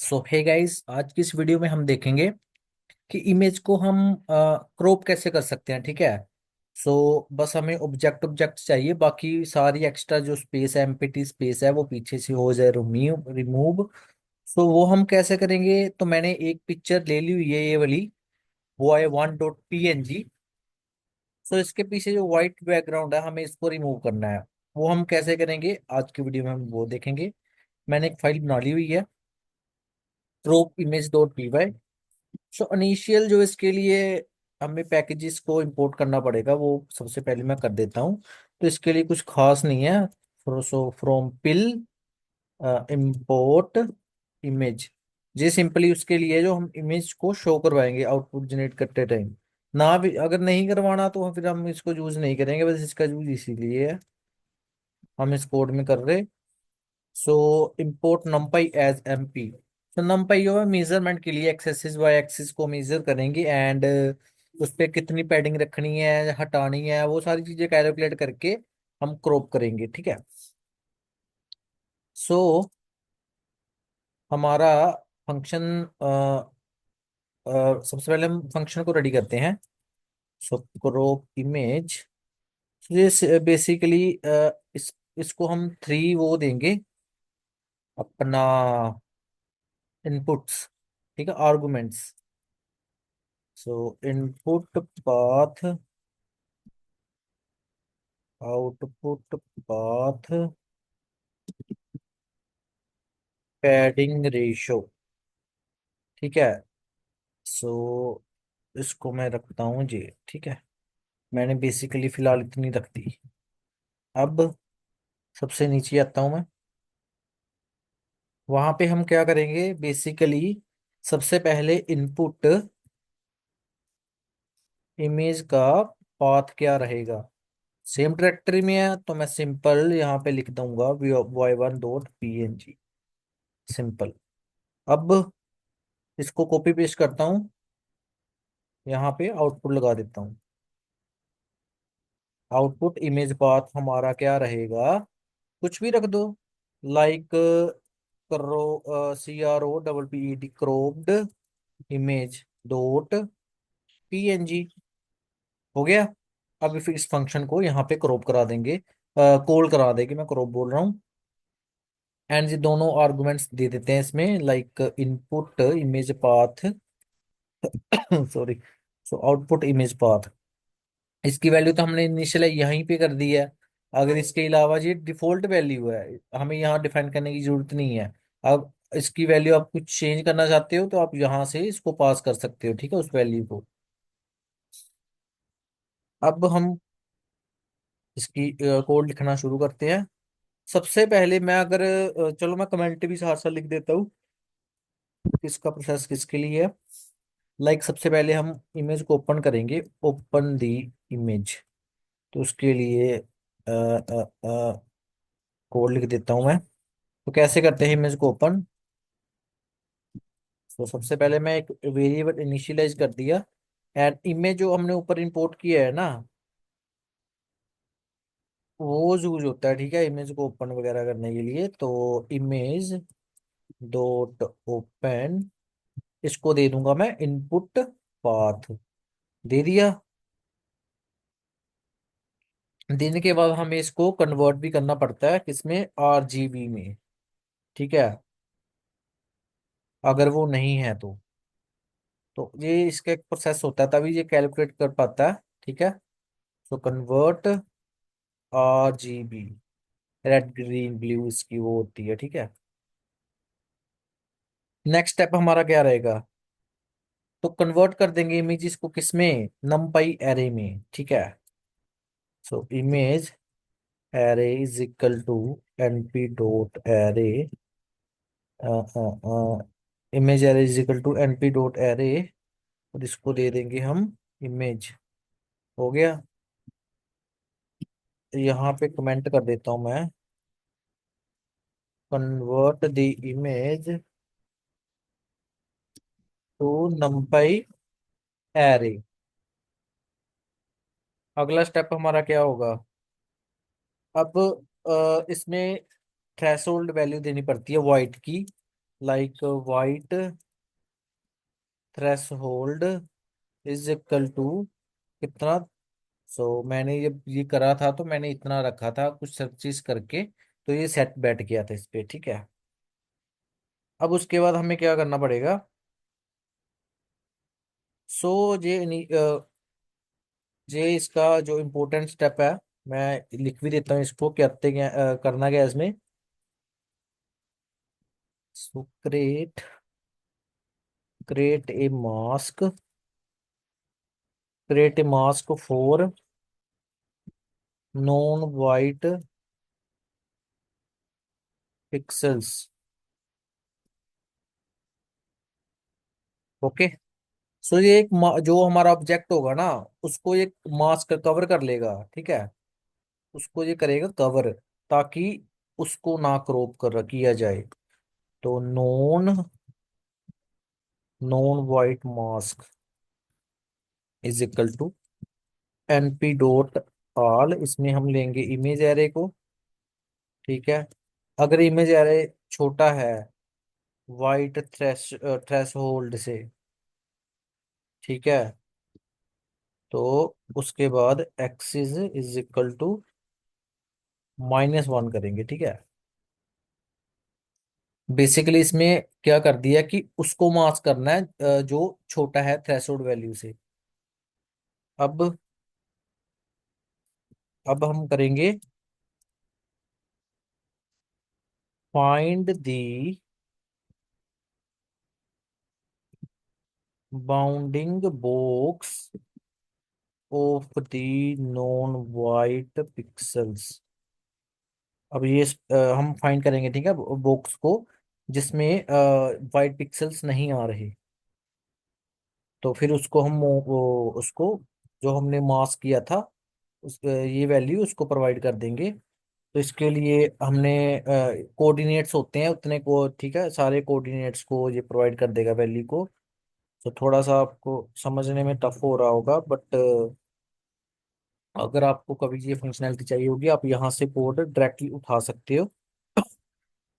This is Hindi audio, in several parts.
सो हे गाइस, आज की इस वीडियो में हम देखेंगे कि इमेज को हम क्रॉप कैसे कर सकते हैं। ठीक है। बस हमें ऑब्जेक्ट ऑब्जेक्ट चाहिए, बाकी सारी एक्स्ट्रा जो स्पेस है, एम्प्टी स्पेस है, वो पीछे से हो जाए रिमूव रिमूव। वो हम कैसे करेंगे? तो मैंने एक पिक्चर ले ली हुई है, ये वाली। वो है 1.png। इसके पीछे जो व्हाइट बैकग्राउंड है, हमें इसको रिमूव करना है। वो हम कैसे करेंगे आज की वीडियो में हम वो देखेंगे। मैंने एक फाइल बना ली हुई है, crop image dot P. Initial जो इसके लिए हमें पैकेजेस को इंपोर्ट करना पड़ेगा, वो सबसे पहले मैं कर देता हूँ। तो इसके लिए कुछ खास नहीं है। From pill import image. ये सिंपली उसके लिए जो हम इमेज को शो करवाएंगे आउटपुट जनरेट करते टाइम। ना भी अगर नहीं करवाना तो फिर हम इसको यूज नहीं करेंगे, बस इसका यूज इसीलिए है, हम इस कोड में कर रहे। So import numpy as np. numpy जो है मेजरमेंट के लिए एक्सेस वाई एक्सिस को मेजर करेंगे, एंड उस पे कितनी पैडिंग रखनी है, हटानी है, वो सारी चीजें कैलकुलेट करके हम क्रॉप करेंगे। ठीक है। सो हमारा फंक्शन, सबसे पहले हम फंक्शन को रेडी करते हैं। Crop image. ये बेसिकली इसको हम थ्री वो देंगे अपना इनपुट्स। ठीक है, arguments. Input path, output path, padding ratio. ठीक है। सो इसको मैं रखता हूँ जी। ठीक है, मैंने बेसिकली फिलहाल इतनी रख दी। अब सबसे नीचे आता हूँ मैं। वहां पे हम क्या करेंगे बेसिकली? सबसे पहले इनपुट इमेज का पाथ क्या रहेगा। सेम डायरेक्टरी में है तो मैं सिंपल यहाँ पे लिख दूंगा y1.png। सिंपल। अब इसको कॉपी पेस्ट करता हूँ, यहाँ पे आउटपुट लगा देता हूँ। आउटपुट इमेज पाथ हमारा क्या रहेगा? कुछ भी रख दो, लाइक करो, CROPPED क्रोप्ड इमेज डॉट PNG। हो गया। अब फिर इस फंक्शन को यहाँ पे क्रॉप करा देंगे, कॉल करा देंगे, मैं क्रॉप बोल रहा हूँ। एंड ये दोनों आर्गुमेंट्स दे देते हैं इसमें, like input image path sorry. Output image path, इसकी वैल्यू तो हमने इनिशियल यहीं पे कर दी है। अगर इसके अलावा ये डिफॉल्ट वैल्यू है, हमें यहाँ डिफाइन करने की जरूरत नहीं है। अब इसकी वैल्यू आप कुछ चेंज करना चाहते हो तो आप यहाँ से इसको पास कर सकते हो। ठीक है, उस वैल्यू को। अब हम इसकी कोड लिखना शुरू करते हैं। सबसे पहले मैं अगर चलो मैं कमेंट भी साथ साथ लिख देता हूँ, किसका प्रोसेस किसके लिए है। सबसे पहले हम इमेज को ओपन करेंगे, ओपन दी इमेज। तो उसके लिए कोड लिख देता हूँ मैं। तो कैसे करते हैं इमेज को ओपन? तो सबसे पहले मैं एक वेरिएबल इनिशियलाइज कर दिया, एंड इमेज जो हमने ऊपर इंपोर्ट किया है ना, वो यूज होता है। ठीक है, इमेज को ओपन वगैरह करने के लिए। तो इमेज डॉट ओपन, इसको दे दूंगा मैं इनपुट पाथ। दे दिया। देने के बाद हमें इसको कन्वर्ट भी करना पड़ता है, किसमें? RGB में। ठीक है, अगर वो नहीं है तो ये इसका एक प्रोसेस होता है, तभी ये कैलकुलेट कर पाता है। ठीक है। Convert RGB, red green blue इसकी वो होती है। ठीक है। नेक्स्ट स्टेप हमारा क्या रहेगा? तो कन्वर्ट कर देंगे इमेजेस को, किसमें? नमपाई एरे में। ठीक है। Image array is equal to np dot array, image array is equal to np dot array, और इसको दे देंगे हम इमेज। हो गया। यहाँ पे कमेंट कर देता हूँ मैं, convert the image to numpy array. अगला स्टेप हमारा क्या होगा? अब इसमें थ्रेशोल्ड वैल्यू देनी पड़ती है वाइट की। Like white threshold is equal to कितना। मैंने ये करा था, तो मैंने इतना रखा था कुछ सब चीज करके, तो ये सेट बैठ गया था इस पे, ठीक है। अब उसके बाद हमें क्या करना पड़ेगा। सो ये इसका जो इम्पोर्टेंट स्टेप है, मैं लिख भी देता हूँ इसको, करना क्या है इसमें। सो create a mask, create a mask for non white pixels. Okay. ये जो हमारा ऑब्जेक्ट होगा ना, उसको ये मास्क कवर कर लेगा, ठीक है। उसको ये करेगा कवर, ताकि उसको ना क्रॉप कर किया जाए। तो non non white mask is equal to np dot all, इसमें हम लेंगे इमेज एरे को, ठीक है। अगर इमेज एरे छोटा है वाइट थ्रेश होल्ड से, ठीक है, तो उसके बाद एक्सिस इज इक्वल टू -1 करेंगे, ठीक है। बेसिकली इसमें क्या कर दिया कि उसको मास्क करना है जो छोटा है थ्रेशोल्ड वैल्यू से। अब हम करेंगे find the bounding box of the non white pixels. अब हम फाइंड करेंगे, ठीक है, बॉक्स को जिसमें वाइट पिक्सल्स नहीं आ रहे। तो फिर उसको हम उसको जो हमने मास्क किया था, ये वैल्यू उसको प्रोवाइड कर देंगे। तो इसके लिए हमने कोऑर्डिनेट्स होते हैं उतने को, ठीक है, सारे कोऑर्डिनेट्स को ये प्रोवाइड कर देगा वैल्यू को। तो थोड़ा सा आपको समझने में टफ हो रहा होगा, बट अगर आपको कभी ये फंक्शनैलिटी चाहिए होगी, आप यहाँ से कोड डायरेक्टली उठा सकते हो।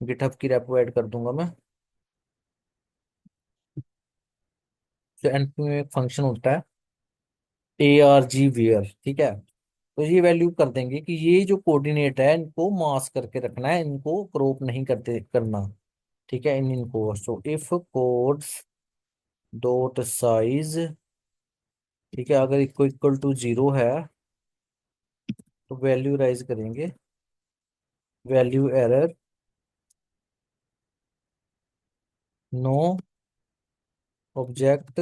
गिटहब की रेपो ऐड कर दूंगा मैं। तो एनपी में एक फंक्शन होता है argvar, ठीक है। तो ये वैल्यू कर देंगे कि ये जो कोऑर्डिनेट है इनको मास्क करके रखना है, इनको क्रॉप नहीं करना, ठीक है, इनको। So if codes dot size, ठीक है, अगर इक्वल इक्वल टू 0 है तो वैल्यू राइज करेंगे, value error no object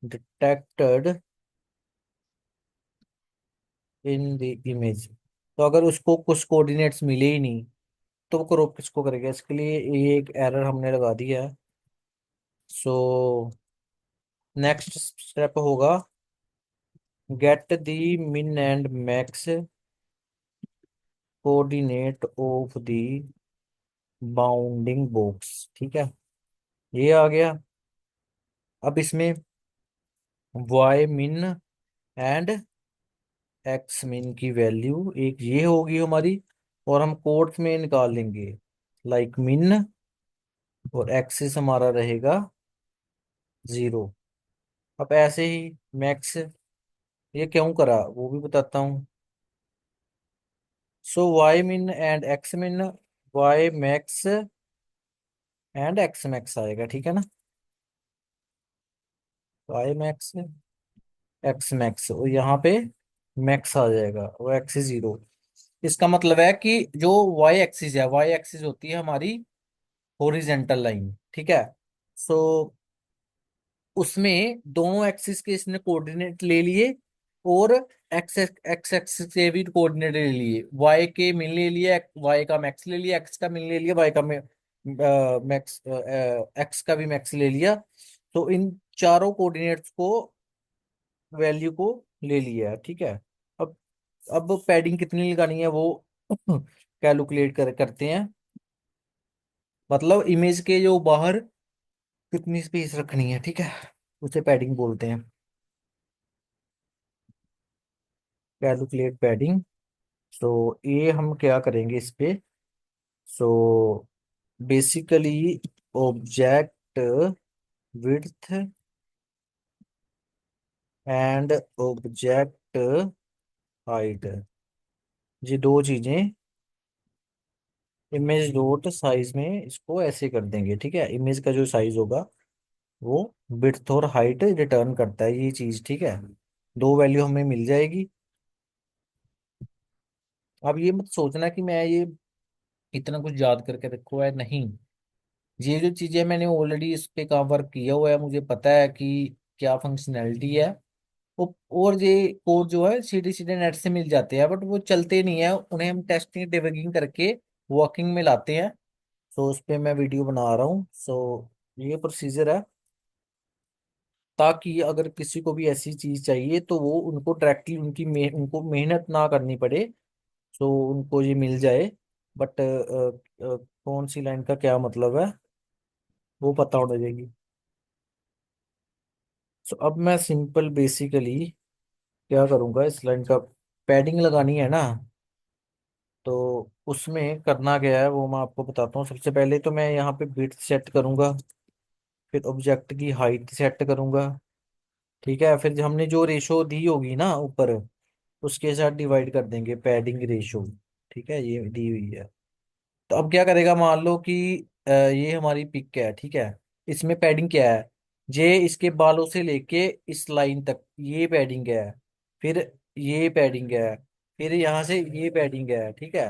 detected in the image. तो अगर उसको कुछ कोऑर्डिनेट्स मिले ही नहीं, तो वो क्रॉप किसको करेगा, इसके लिए ये एक एरर हमने लगा दिया है। सो नेक्स्ट स्टेप होगा गेट द मिन and max coordinate of the bounding box, ठीक है। ये आ गया। अब इसमें वाई मिन एंड एक्स मिन की वैल्यू एक ये होगी हमारी, और हम कोड्स में निकाल लेंगे लाइक मिन, और एक्सिस हमारा रहेगा 0। अब ऐसे ही मैक्स, ये क्यों करा वो भी बताता हूँ। So y min and x min, y max and x max आएगा, ठीक है ना। वाई मैक्स एक्स मैक्स, और यहाँ पे मैक्स आ जाएगा, वो एक्सिस 0। इसका मतलब है कि जो वाई एक्सिस है, वाई एक्सिस होती है हमारी हॉरिजेंटल लाइन, ठीक है। सो उसमें दोनों एक्सिस के इसने कोऑर्डिनेट ले लिए, और एक्स एक्स एक्सिस के भी कोऑर्डिनेट ले लिए, वाई के मिल ले लिया, वाई का मैक्स ले लिया, एक्स का मिल ले लिया, वाई का मैक्स, एक्स का भी मैक्स ले लिया। तो इन चारों कोऑर्डिनेट्स को वैल्यू को ले लिया है, ठीक है। अब पैडिंग कितनी लगानी है वो कैलकुलेट करते हैं। मतलब इमेज के जो बाहर कितनी स्पेस रखनी है, ठीक है, उसे पैडिंग बोलते हैं। Calculate padding. सो ये हम क्या करेंगे इस पे। So basically object width and object height, ये दो चीजें इमेज डॉट साइज में इसको ऐसे कर देंगे। ठीक है, इमेज का जो साइज होगा वो विड्थ और हाइट रिटर्न करता है ये चीज। ठीक है, दो वैल्यू हमें मिल जाएगी। अब ये मत सोचना कि मैं ये इतना कुछ याद करके रखो है, नहीं। ये जो चीजें मैंने ऑलरेडी इस पे काम वर्क किया हुआ है, मुझे पता है कि क्या फंक्शनैलिटी है। और ये कोड जो है सीधे सीधे नेट से मिल जाते हैं, बट वो चलते नहीं है, उन्हें हम टेस्टिंग डिबगिंग करके वर्किंग में लाते हैं। सो उस पे मैं वीडियो बना रहा हूँ। सो ये प्रोसीजर है, ताकि अगर किसी को भी ऐसी चीज चाहिए तो वो उनको डायरेक्टली उनको मेहनत ना करनी पड़े। सो उनको ये मिल जाए। बट कौन सी लाइन का क्या मतलब है वो पता होना चाहिए। सो अब मैं सिंपल बेसिकली क्या करूंगा, इस लाइन का पैडिंग लगानी है ना, तो उसमें करना क्या है वो मैं आपको बताता हूँ। सबसे पहले तो मैं यहाँ पे विड्थ सेट करूंगा, फिर ऑब्जेक्ट की हाइट सेट करूंगा। ठीक है, फिर हमने जो रेशो दी होगी ना ऊपर, उसके साथ डिवाइड कर देंगे पैडिंग रेशो। ठीक है, ये दी हुई है। तो अब क्या करेगा, मान लो कि ये हमारी पिक है। ठीक है, इसमें पैडिंग क्या है, जे इसके बालों से लेके इस लाइन तक ये पैडिंग है, फिर ये पैडिंग है, फिर यहाँ से ये पैडिंग है। ठीक है,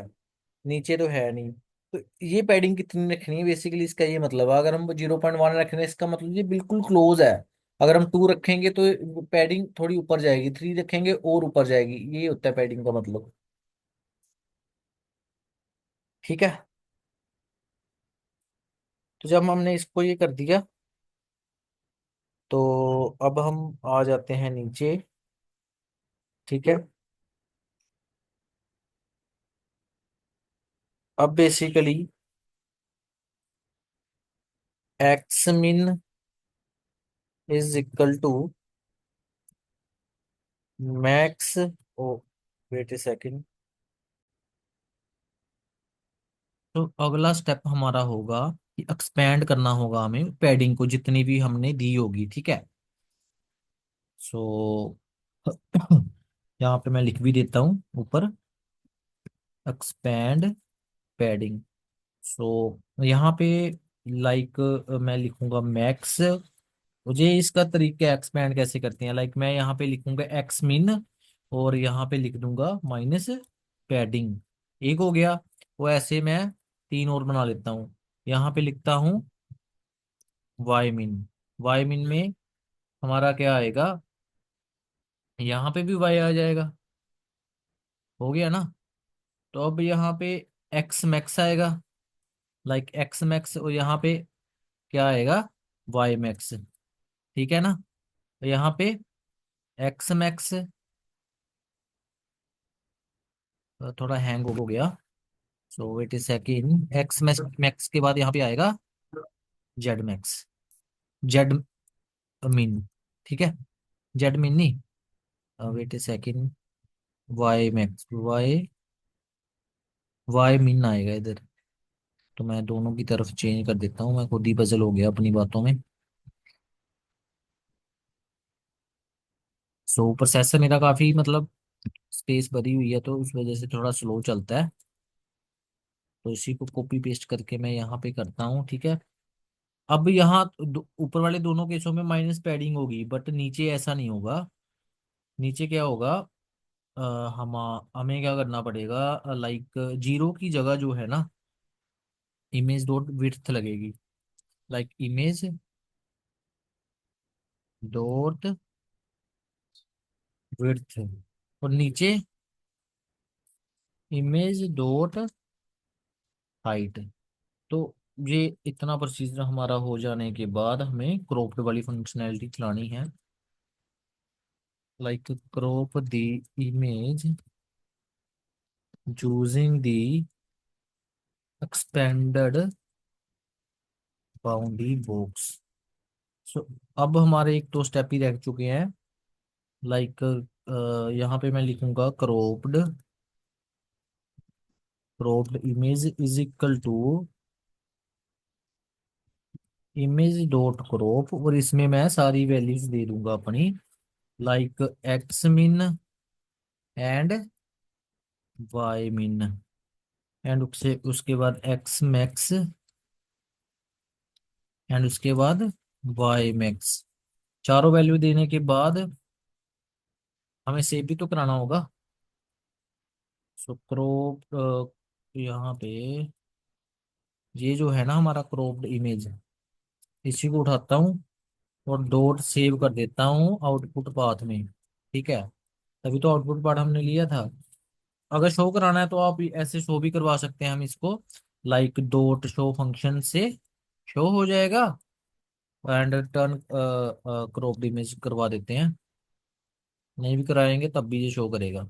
नीचे तो है नहीं। तो ये पैडिंग कितनी रखनी है, बेसिकली इसका ये मतलब है। अगर हम 0.1 रख रहे हैं, इसका मतलब ये बिल्कुल क्लोज है। अगर हम 2 रखेंगे तो पैडिंग थोड़ी ऊपर जाएगी, 3 रखेंगे और ऊपर जाएगी, ये होता है पैडिंग का मतलब। ठीक है, तो जब हमने इसको ये कर दिया, तो अब हम आ जाते हैं नीचे। ठीक है, अब basically x min is equal to max. Oh, wait a second. तो अगला स्टेप हमारा होगा कि एक्सपेंड करना होगा हमें पैडिंग को, जितनी भी हमने दी होगी। ठीक है, सो यहाँ पे मैं लिख भी देता हूँ ऊपर, एक्सपेंड पैडिंग। सो यहाँ पे लाइक मैं लिखूंगा मैक्स। मुझे इसका तरीका एक्सपेंड कैसे करते हैं, लाइक मैं यहाँ पे लिखूंगा एक्स मिन, और यहाँ पे लिख दूंगा माइनस पैडिंग। एक हो गया। वो ऐसे मैं 3 और बना लेता हूँ। यहाँ पे लिखता हूँ वाई मिन। वाई मिन में हमारा क्या आएगा, यहाँ पे भी वाई आ जाएगा। हो गया ना। तो अब यहाँ पे एक्स मैक्स आएगा, लाइक एक्स मैक्स, और यहाँ पे क्या आएगा, वाई मैक्स। ठीक है ना। तो यहाँ पे एक्स मैक्स, थोड़ा हैंग हो गया। So it is second x max के बाद यहाँ पे आएगा जेड मैक्स, जेड मिन। ठीक है, जेड मिन नहीं, wait a second, y max, y y min आएगा इधर। तो मैं दोनों की तरफ चेंज कर देता हूँ, मैं खुद ही पजल हो गया अपनी बातों में। सो प्रोसेसर मेरा काफी मतलब स्पेस भरी हुई है, तो उस वजह से थोड़ा स्लो चलता है। तो इसी को कॉपी पेस्ट करके मैं यहाँ पे करता हूँ। ठीक है, अब यहाँ ऊपर वाले दोनों केसों में माइनस पैडिंग होगी, बट नीचे ऐसा नहीं होगा। नीचे क्या होगा, अ, हम हमें क्या करना पड़ेगा, लाइक जीरो की जगह जो है ना, इमेज डॉट विड्थ लगेगी। लाइक इमेज डॉट विड्थ, और नीचे इमेज डॉट हाइट। तो ये इतना प्रोसीजर हमारा हो जाने के बाद हमें क्रॉप्ड वाली फंक्शनैलिटी चलानी है, like crop the image using the expanded boundary box. So अब हमारे एक दो स्टेप ही रह चुके हैं। लाइक यहाँ पे मैं लिखूंगा cropped, cropped image is equal to image dot crop, और इसमें मैं सारी वैल्यूज दे दूंगा अपनी, like x min and y min, and उससे उसके बाद एक्स मैक्स, एंड उसके बाद वाई मैक्स। चारों वैल्यू देने के बाद हमें सेव भी तो कराना होगा। सो क्रॉप, यहाँ पे ये जो है ना हमारा क्रॉप्ड इमेज, इसी को उठाता हूँ और डॉट सेव कर देता हूँ आउटपुट पाथ में। ठीक है, तभी तो आउटपुट पार्ट हमने लिया था। अगर शो कराना है तो आप ऐसे शो भी करवा सकते हैं हम इसको, लाइक डॉट शो फंक्शन से शो हो जाएगा, एंड टर्न क्रॉप्ड इमेज करवा देते हैं। नहीं भी कराएंगे तब भी ये शो करेगा।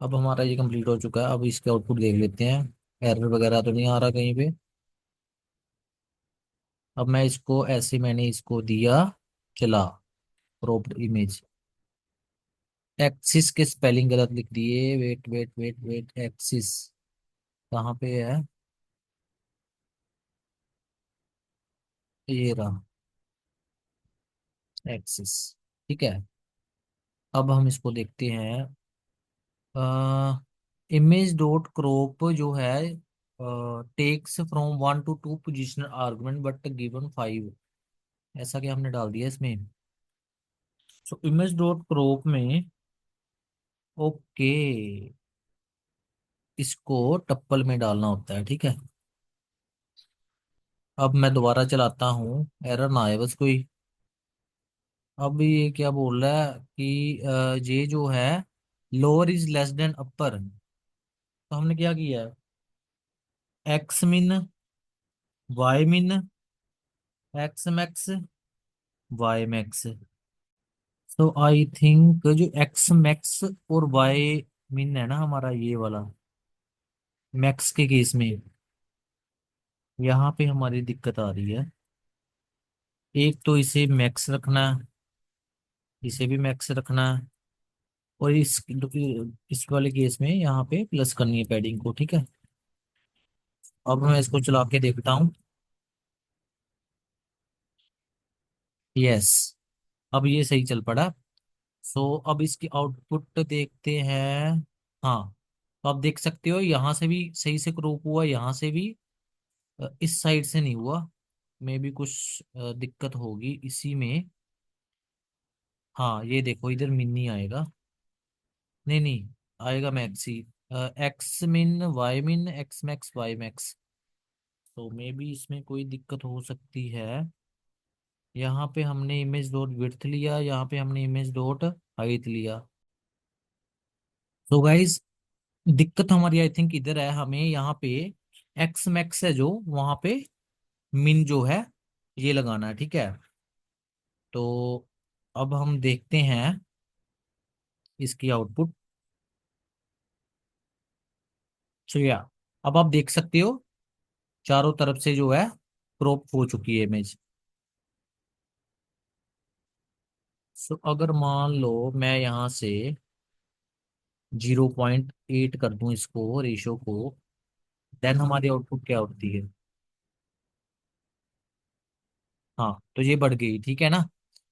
अब हमारा ये कंप्लीट हो चुका है, अब इसके आउटपुट देख लेते हैं, एरर वगैरह तो नहीं आ रहा कहीं पे। अब मैं इसको ऐसे, मैंने इसको दिया चला क्रॉप्ड इमेज, एक्सिस के स्पेलिंग गलत लिख दिए, wait wait wait wait, axis कहाँ पे है, ये रहा एक्सिस। ठीक है, अब हम इसको देखते हैं। इमेज डॉट क्रॉप जो है takes from 1 to 2 positional argument but given 5, ऐसा क्या हमने डाल दिया इसमें। सो इमेज डॉट क्रॉप में, ओके, इसको टप्पल में डालना होता है। ठीक है, अब मैं दोबारा चलाता हूँ, एरर ना आए बस कोई। अब ये क्या बोल रहा है कि ये जो है लोअर इज लेस देन अपर, तो हमने क्या किया, एक्स मिन, वाई मिन, एक्स मैक्स, वाई मैक्स। तो आई थिंक जो एक्स मैक्स और वाई मिन है ना हमारा ये वाला, मैक्स के केस में यहाँ पे हमारी दिक्कत आ रही है। एक तो इसे मैक्स रखना है, इसे भी मैक्स रखना है, और इस वाले केस में यहाँ पे प्लस करनी है पैडिंग को। ठीक है, अब मैं इसको चला के देखता हूँ। यस, अब ये सही चल पड़ा। सो अब इसकी आउटपुट देखते हैं। हाँ, तो आप देख सकते हो यहाँ से भी सही से क्रॉप हुआ, यहाँ से भी, इस साइड से नहीं हुआ। मे भी कुछ दिक्कत होगी इसी में। हाँ ये देखो, इधर मिन नहीं आएगा, नहीं नहीं, आएगा मैक्स ही, एक्स मिन वाई मिन एक्स मैक्स वाई मैक्स। तो मे बी इसमें कोई दिक्कत हो सकती है। यहाँ पे हमने इमेज डॉट विड्थ लिया, यहाँ पे हमने इमेज डॉट हाइट लिया। तो गाइज दिक्कत हमारी आई थिंक इधर है, हमें यहाँ पे एक्स मैक्स है जो, वहां पे मिन जो है ये लगाना है। ठीक है, तो अब हम देखते हैं इसकी आउटपुट। सो या, अब आप देख सकते हो चारों तरफ से जो है क्रॉप हो चुकी है इमेज। सो अगर मान लो मैं यहाँ से 0.8 कर दूं इसको रेशो को, देन हमारी आउटपुट क्या होती है। हाँ तो ये बढ़ गई, ठीक है ना।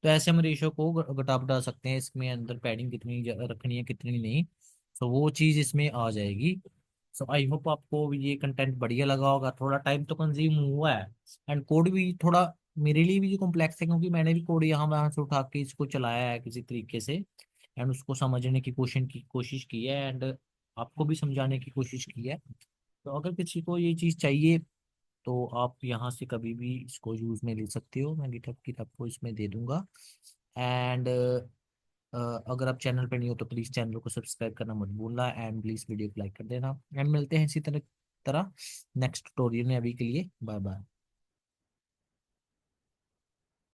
तो ऐसे हम रेशो को घटा बढ़ा सकते हैं, इसमें अंदर पैडिंग कितनी रखनी है कितनी नहीं, तो वो चीज़ इसमें आ जाएगी। सो आई होप आपको ये कंटेंट बढ़िया लगा होगा। थोड़ा टाइम तो कंज्यूम हुआ है, एंड कोड भी थोड़ा मेरे लिए भी कॉम्प्लेक्स है, क्योंकि मैंने भी कोड यहाँ वहाँ से उठा के इसको चलाया है किसी तरीके से, एंड उसको समझने की कोशिश की है, एंड आपको भी समझाने की कोशिश की है। तो अगर किसी को ये चीज़ चाहिए तो आप यहाँ से कभी भी इसको यूज में ले सकते हो, मैं गिटहब की आपको इसमें दे दूंगा। एंड अगर आप चैनल पे नहीं हो तो प्लीज़ चैनल को सब्सक्राइब करना मत भूलना, एंड प्लीज़ वीडियो को लाइक कर देना, एंड मिलते हैं इसी तरह तरह नेक्स्ट ट्यूटोरियल में। अभी के लिए बाय बाय।